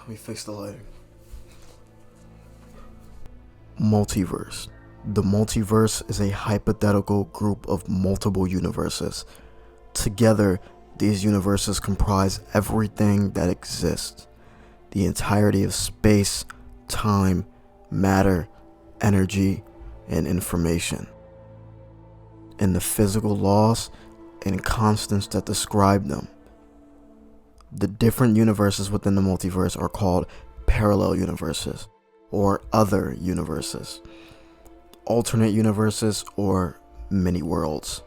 Let me fix the lighting. Multiverse. The multiverse is a hypothetical group of multiple universes. Together, these universes comprise everything that exists. The entirety of space, time, matter, energy, and information. And the physical laws and constants that describe them. The different universes within the multiverse are called parallel universes, or other universes, alternate universes, or many worlds.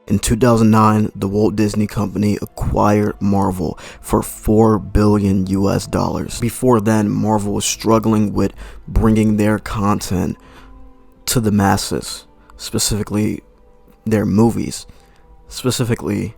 In 2009, the Walt Disney Company acquired Marvel for $4 billion US. Before then, Marvel was struggling with bringing their content to the masses, specifically their movies, specifically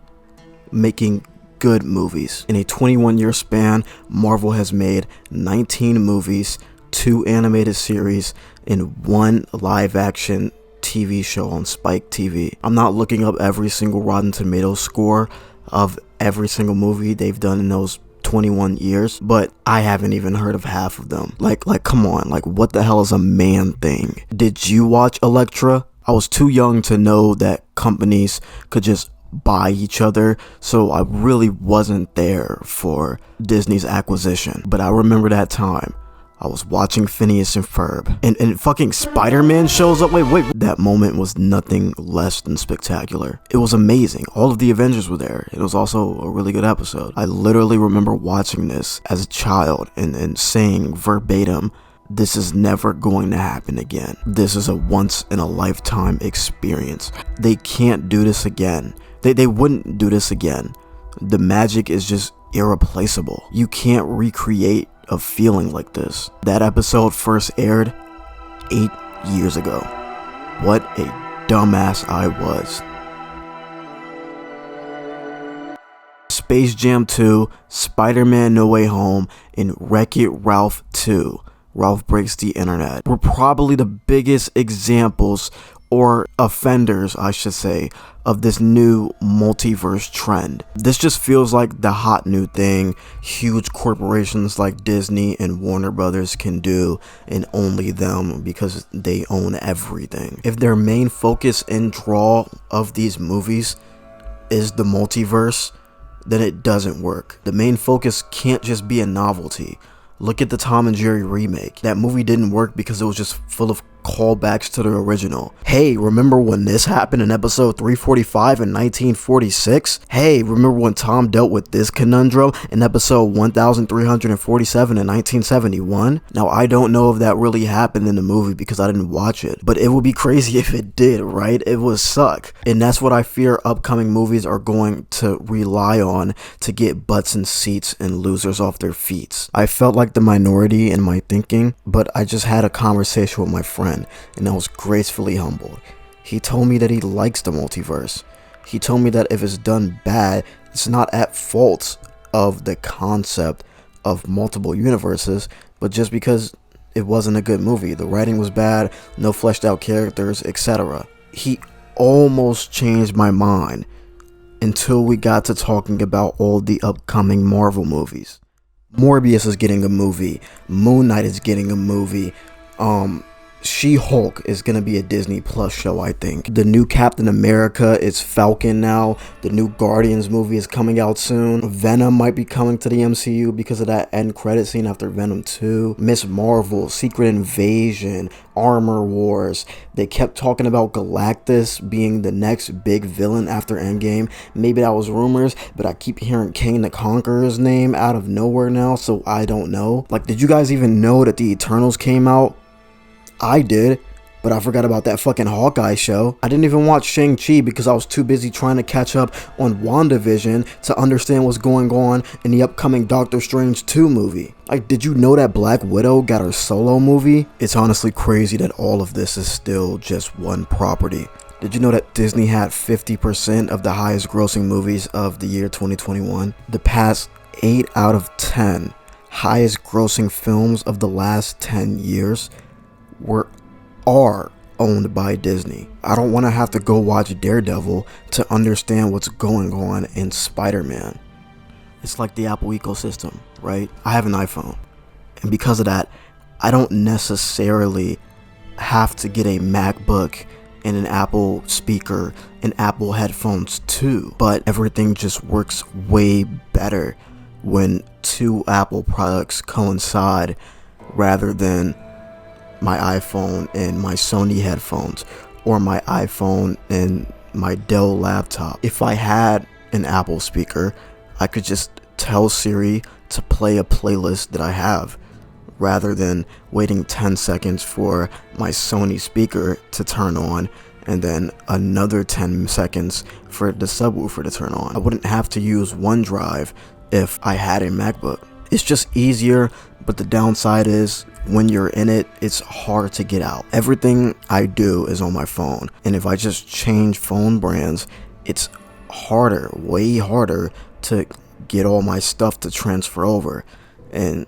making good movies. In a 21-year span, Marvel has made 19 movies, 2 animated series, and 1 live-action TV show on Spike TV. I'm not looking up every single Rotten Tomatoes score of every single movie they've done in those 21 years, but I haven't even heard of half of them. Like come on, like what the hell is a man thing? Did you watch Elektra? I was too young to know that companies could just buy each other, so I really wasn't there for Disney's acquisition. But I remember that time. I was watching Phineas and Ferb, and fucking Spider-Man shows up. Wait, that moment was nothing less than spectacular. It was amazing. All of the Avengers were there. It was also a really good episode. I literally remember watching this as a child and saying verbatim, this is never going to happen again. This is a once in a lifetime experience. They can't do this again. They wouldn't do this again. The magic is just irreplaceable. You can't recreate a feeling like this. That episode first aired 8 years ago. What a dumbass I was. Space Jam 2, Spider-Man No Way Home, and Wreck-It Ralph 2, Ralph Breaks the Internet, were probably the biggest examples, or offenders, I should say, of this new multiverse trend. This just feels like the hot new thing huge corporations like Disney and Warner Brothers can do, and only them, because they own everything. If their main focus and draw of these movies is the multiverse, then it doesn't work. The main focus can't just be a novelty. Look at the Tom and Jerry remake. That movie didn't work because it was just full of callbacks to the original. Hey, remember when this happened in episode 345 in 1946? Hey, remember when Tom dealt with this conundrum in episode 1347 in 1971? Now, I don't know if that really happened in the movie because I didn't watch it, but it would be crazy if it did, right? It would suck. And that's what I fear upcoming movies are going to rely on to get butts in seats and losers off their feet. I felt like the minority in my thinking, but I just had a conversation with my friend, and I was gracefully humbled. He told me that he likes the multiverse. He told me that if it's done bad, it's not at fault of the concept of multiple universes, but just because it wasn't a good movie. The writing was bad, no fleshed out characters, etc. He almost changed my mind until we got to talking about all the upcoming Marvel movies. Morbius is getting a movie. Moon Knight is getting a movie. She-Hulk is going to be a Disney Plus show, I think. The new Captain America is Falcon now. The new Guardians movie is coming out soon. Venom might be coming to the MCU because of that end credit scene after Venom 2. Miss Marvel, Secret Invasion, Armor Wars. They kept talking about Galactus being the next big villain after Endgame. Maybe that was rumors, but I keep hearing Kang the Conqueror's name out of nowhere now, so I don't know. Like, did you guys even know that the Eternals came out? I did, but I forgot about that fucking Hawkeye show. I didn't even watch Shang-Chi because I was too busy trying to catch up on WandaVision to understand what's going on in the upcoming Doctor Strange 2 movie. Like, did you know that Black Widow got her solo movie? It's honestly crazy that all of this is still just one property. Did you know that Disney had 50% of the highest grossing movies of the year 2021? The past 8 out of 10 highest grossing films of the last 10 years are owned by Disney. I don't want to have to go watch Daredevil to understand what's going on in Spider-Man. It's like the Apple ecosystem, right? I have an iPhone, and because of that, I don't necessarily have to get a MacBook and an Apple speaker and Apple headphones too, but everything just works way better when two Apple products coincide rather than my iPhone and my Sony headphones, or my iPhone and my Dell laptop. If I had an Apple speaker, I could just tell Siri to play a playlist that I have, rather than waiting 10 seconds for my Sony speaker to turn on and then another 10 seconds for the subwoofer to turn on. I wouldn't have to use OneDrive if I had a MacBook. It's just easier, but the downside is when you're in it, it's hard to get out. Everything I do is on my phone, and if I just change phone brands, it's harder, way harder to get all my stuff to transfer over, and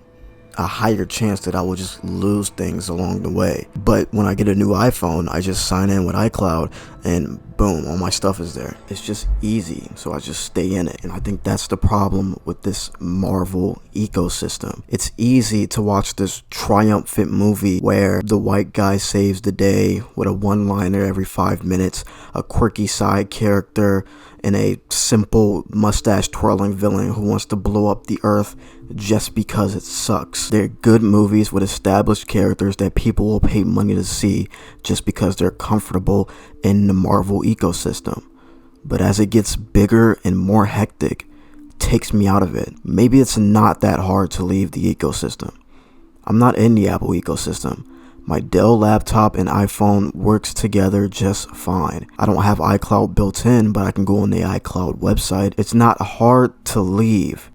a higher chance that I will just lose things along the way. But when I get a new iPhone, I just sign in with iCloud and boom, all my stuff is there. It's just easy, so I just stay in it. And I think that's the problem with this Marvel ecosystem. It's easy to watch this triumphant movie where the white guy saves the day with a one-liner every 5 minutes, a quirky side character, and a simple mustache twirling villain who wants to blow up the earth just because it sucks. They're good movies with established characters that people will pay money to see just because they're comfortable in the Marvel ecosystem. But as it gets bigger and more hectic, it takes me out of it. Maybe it's not that hard to leave the ecosystem. I'm not in the Apple ecosystem. My Dell laptop and iPhone works together just fine. I don't have iCloud built in, but I can go on the iCloud website. It's not hard to leave,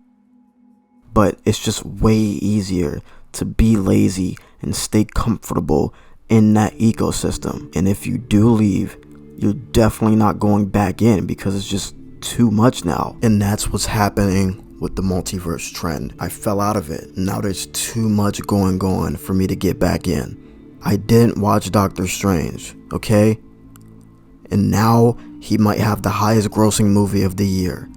but it's just way easier to be lazy and stay comfortable in that ecosystem. And if you do leave, you're definitely not going back in because it's just too much now. And that's what's happening with the Multiverse Trend. I fell out of it. Now there's too much going on for me to get back in. I didn't watch Doctor Strange, okay? And now he might have the highest grossing movie of the year.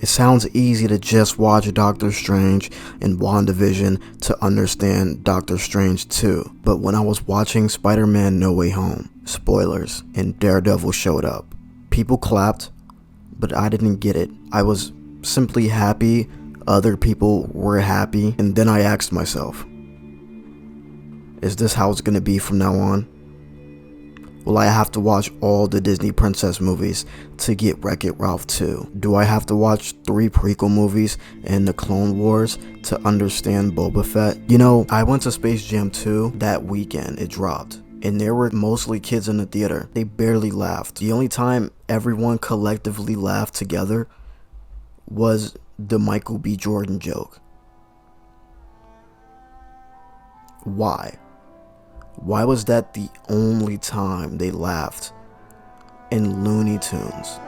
It sounds easy to just watch Doctor Strange and WandaVision to understand Doctor Strange 2. But when I was watching Spider-Man No Way Home, spoilers, and Daredevil showed up, people clapped, but I didn't get it. I was simply happy other people were happy, and then I asked myself, is this how it's gonna be from now on? Will I have to watch all the Disney princess movies to get Wreck-It Ralph 2? Do I have to watch 3 prequel movies and the Clone Wars to understand Boba Fett? You know, I went to Space Jam 2 that weekend it dropped, and there were mostly kids in the theater. They barely laughed. The only time everyone collectively laughed together was the Michael B. Jordan joke. Why? Why was that the only time they laughed in Looney Tunes?